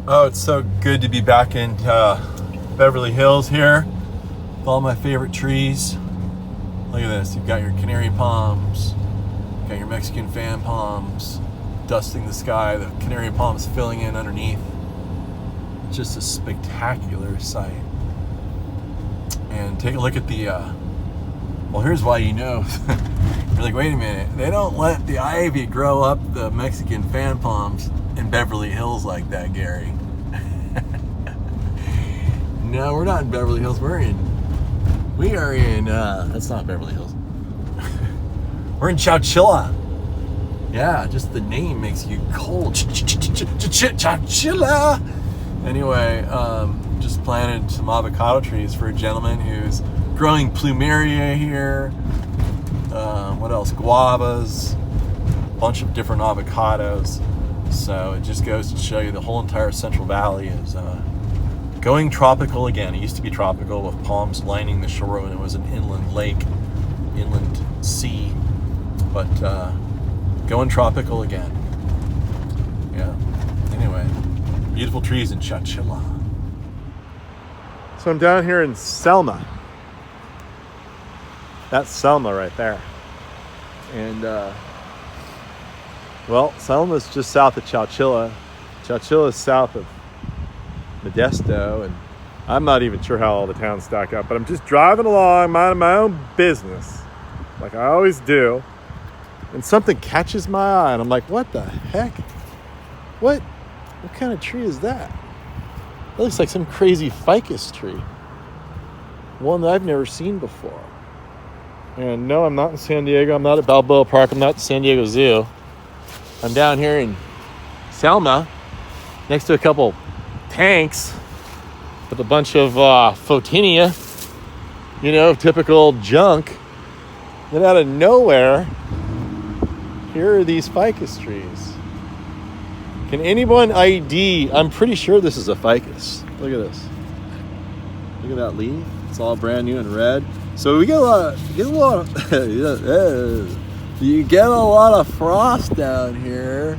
Oh, it's so good to be back in Beverly Hills here with all my favorite trees. Look at this. You've got your canary palms, you've got your Mexican fan palms dusting the sky, the canary palms filling in underneath. It's just a spectacular sight. And take a look at the, well, here's why you know. You're like, wait a minute. They don't let the ivy grow up the Mexican fan palms in Beverly Hills like that, Gary. No, we're not in Beverly Hills. We are in, that's not Beverly Hills. We're in Chowchilla. Yeah, just the name makes you cold. Chowchilla. Anyway, just planted some avocado trees for a gentleman who's growing plumeria here. What else? Guavas, a bunch of different avocados. So it just goes to show you the whole entire Central Valley is going tropical again. It used to be tropical with palms lining the shore when it was an inland lake, inland sea, but going tropical again. Yeah. Anyway, beautiful trees in Chowchilla. So I'm down here in Selma. That's Selma right there. And, well, Selma's just south of Chowchilla. Chowchilla is south of Modesto, and I'm not even sure how all the towns stack up, but I'm just driving along, minding my own business, like I always do, and something catches my eye, and I'm like, what the heck? What kind of tree is that? It looks like some crazy ficus tree. One that I've never seen before. And no, I'm not in San Diego. I'm not at Balboa Park. I'm not at San Diego Zoo. I'm down here in Selma, next to a couple tanks with a bunch of photinia, typical junk. Then out of nowhere, here are these ficus trees. Can anyone ID? I'm pretty sure this is a ficus. Look at this. Look at that leaf. It's all brand new and red. So we get a lot of you get a lot of frost down here,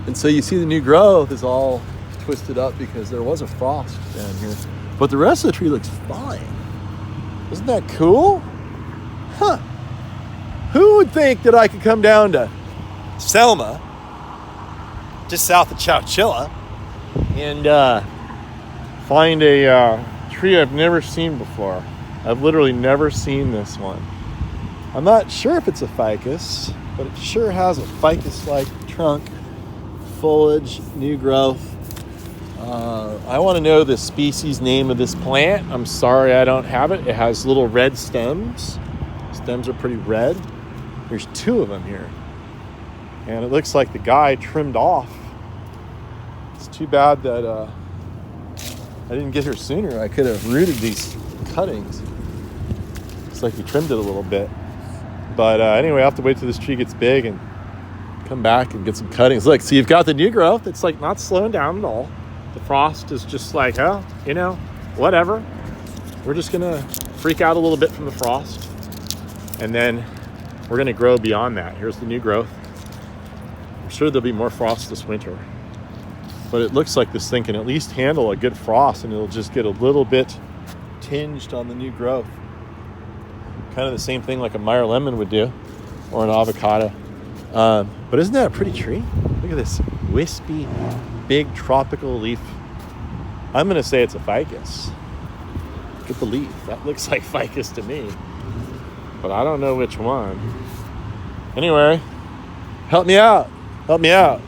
and so you see the new growth is all twisted up because there was a frost down here. But the rest of the tree looks fine. Isn't that cool? Huh. Who would think that I could come down to Selma, just south of Chowchilla, and find a tree I've never seen before? I've literally never seen this one. I'm not sure if it's a ficus, but it sure has a ficus-like trunk, foliage, new growth. I want to know the species name of this plant. I'm sorry I don't have it. It has little red stems. Stems are pretty red. There's two of them here. And it looks like the guy trimmed off. It's too bad that I didn't get here sooner. I could have rooted these cuttings. Looks like he trimmed it a little bit. But anyway, I'll have to wait till this tree gets big and come back and get some cuttings. Look, so you've got the new growth. It's like not slowing down at all. The frost is just like, whatever. We're just going to freak out a little bit from the frost. And then we're going to grow beyond that. Here's the new growth. I'm sure there'll be more frost this winter. But it looks like this thing can at least handle a good frost, and it'll just get a little bit tinged on the new growth. Kind of the same thing like a Meyer lemon would do, or an avocado. But isn't that a pretty tree? Look at this wispy, big tropical leaf. I'm going to say it's a ficus. Look at the leaf. That looks like ficus to me. But I don't know which one. Anyway, help me out. Help me out.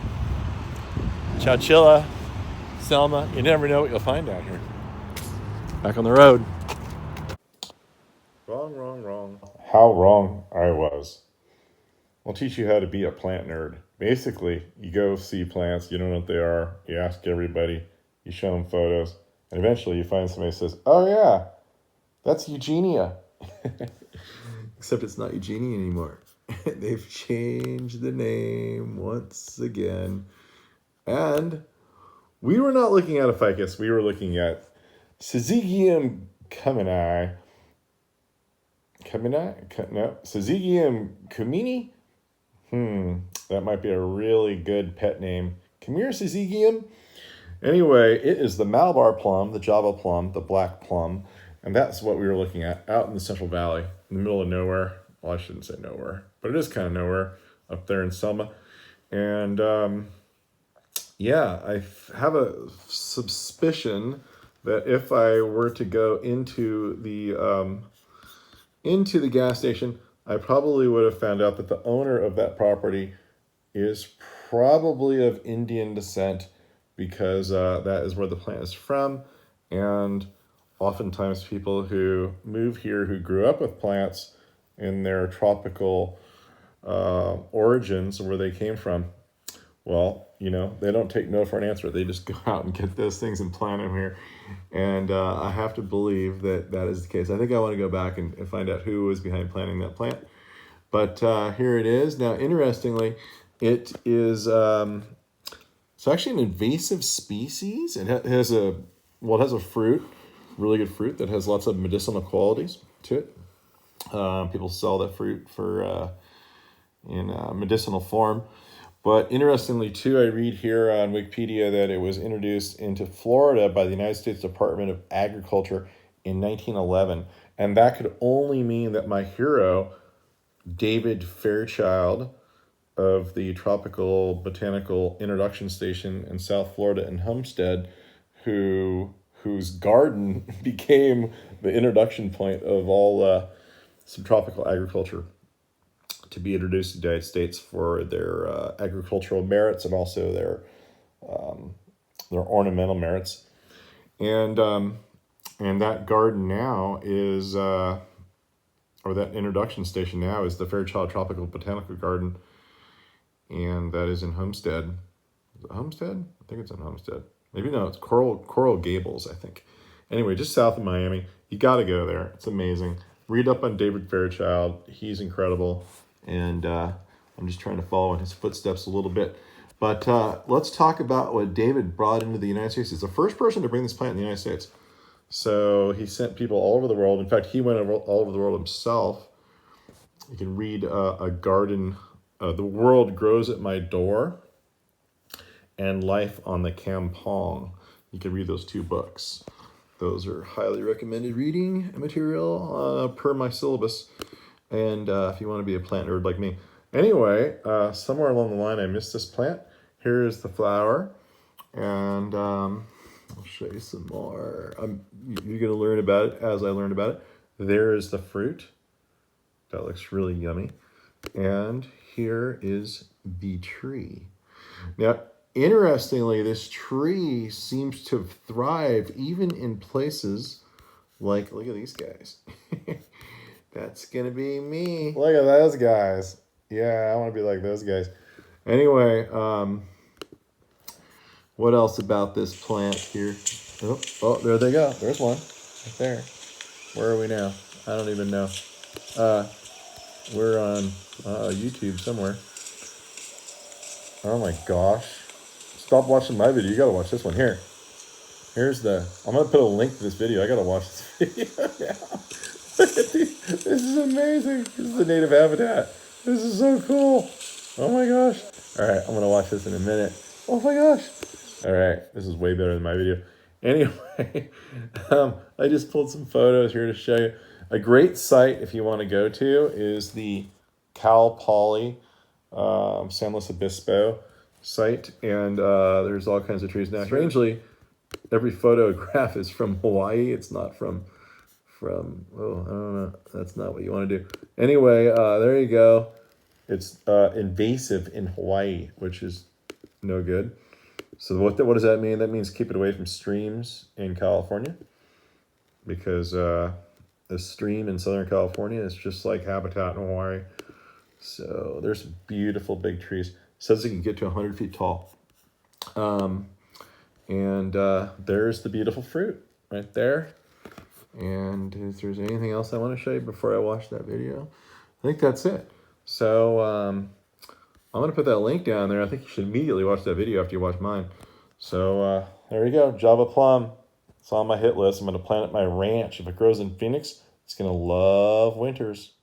Chowchilla, Selma. You never know what you'll find out here. Back on the road. Wrong. How wrong I was. I'll teach you how to be a plant nerd. Basically, you go see plants, you don't know what they are, you ask everybody, you show them photos, and eventually you find somebody who says, oh yeah, that's Eugenia. Except it's not Eugenia anymore. They've changed the name once again. And we were not looking at a ficus, we were looking at Syzygium cumini. Syzygium cumini? That might be a really good pet name. Come here, Syzygium. Anyway, it is the Malabar plum, the Java plum, the black plum, and that's what we were looking at out in the Central Valley, in the middle of nowhere. Well, I shouldn't say nowhere, but it is kind of nowhere up there in Selma. And yeah, I have a suspicion that if I were to go into the gas station, I probably would have found out that the owner of that property is probably of Indian descent, because that is where the plant is from. And oftentimes people who move here who grew up with plants in their tropical origins, where they came from, well, they don't take no for an answer. They just go out and get those things and plant them here. And I have to believe that that is the case. I think I want to go back and find out who was behind planting that plant. But here it is. Now, interestingly, it is it's actually an invasive species. It has a fruit, really good fruit that has lots of medicinal qualities to it. People sell that fruit for in medicinal form. But interestingly, too, I read here on Wikipedia that it was introduced into Florida by the United States Department of Agriculture in 1911. And that could only mean that my hero, David Fairchild, of the Tropical Botanical Introduction Station in South Florida in Homestead, whose garden became the introduction point of all subtropical agriculture to be introduced to the United States for their agricultural merits and also their ornamental merits. And that garden now is, or that introduction station now is the Fairchild Tropical Botanical Garden, and that is in Homestead. Is it Homestead? I think it's in Homestead. Maybe no, it's Coral Gables, I think. Anyway, just south of Miami. You got to go there. It's amazing. Read up on David Fairchild. He's incredible. And I'm just trying to follow in his footsteps a little bit. But let's talk about what David brought into the United States. He's the first person to bring this plant in the United States. So he sent people all over the world. In fact, he went all over the world himself. You can read A Garden, The World Grows at My Door, and Life on the Kampong. You can read those two books. Those are highly recommended reading material per my syllabus. And if you want to be a plant nerd like me. Anyway, somewhere along the line, I missed this plant. Here is the flower. And I'll show you some more. You're going to learn about it as I learned about it. There is the fruit. That looks really yummy. And here is the tree. Now, interestingly, this tree seems to thrive even in places like, look at these guys. That's going to be me. Look at those guys. Yeah, I want to be like those guys. Anyway, what else about this plant here? Oh, there they go. There's one right there. Where are we now? I don't even know. We're on YouTube somewhere. Oh my gosh. Stop watching my video. You got to watch this one. Here. Here's I'm going to put a link to this video. I got to watch this video now. This is amazing. This is the native habitat. This is so cool. Oh my gosh. All right, I'm going to watch this in a minute. Oh my gosh. All right, this is way better than my video. Anyway, I just pulled some photos here to show you. A great site if you want to go to is the Cal Poly San Luis Obispo site. And there's all kinds of trees. Now, strangely, every photograph is from Hawaii. It's not from I don't know. That's not what you want to do. Anyway, there you go. It's invasive in Hawaii, which is no good. So what does that mean? That means keep it away from streams in California, because a stream in Southern California is just like habitat in Hawaii. So there's beautiful big trees. It says it can get to 100 feet tall. And there's the beautiful fruit right there. And if there's anything else I want to show you before I watch that video, I think that's it. So I'm going to put that link down there. I think you should immediately watch that video after you watch mine. So there you go, Java plum. It's on my hit list. I'm going to plant it at my ranch. If it grows in Phoenix, it's going to love winters.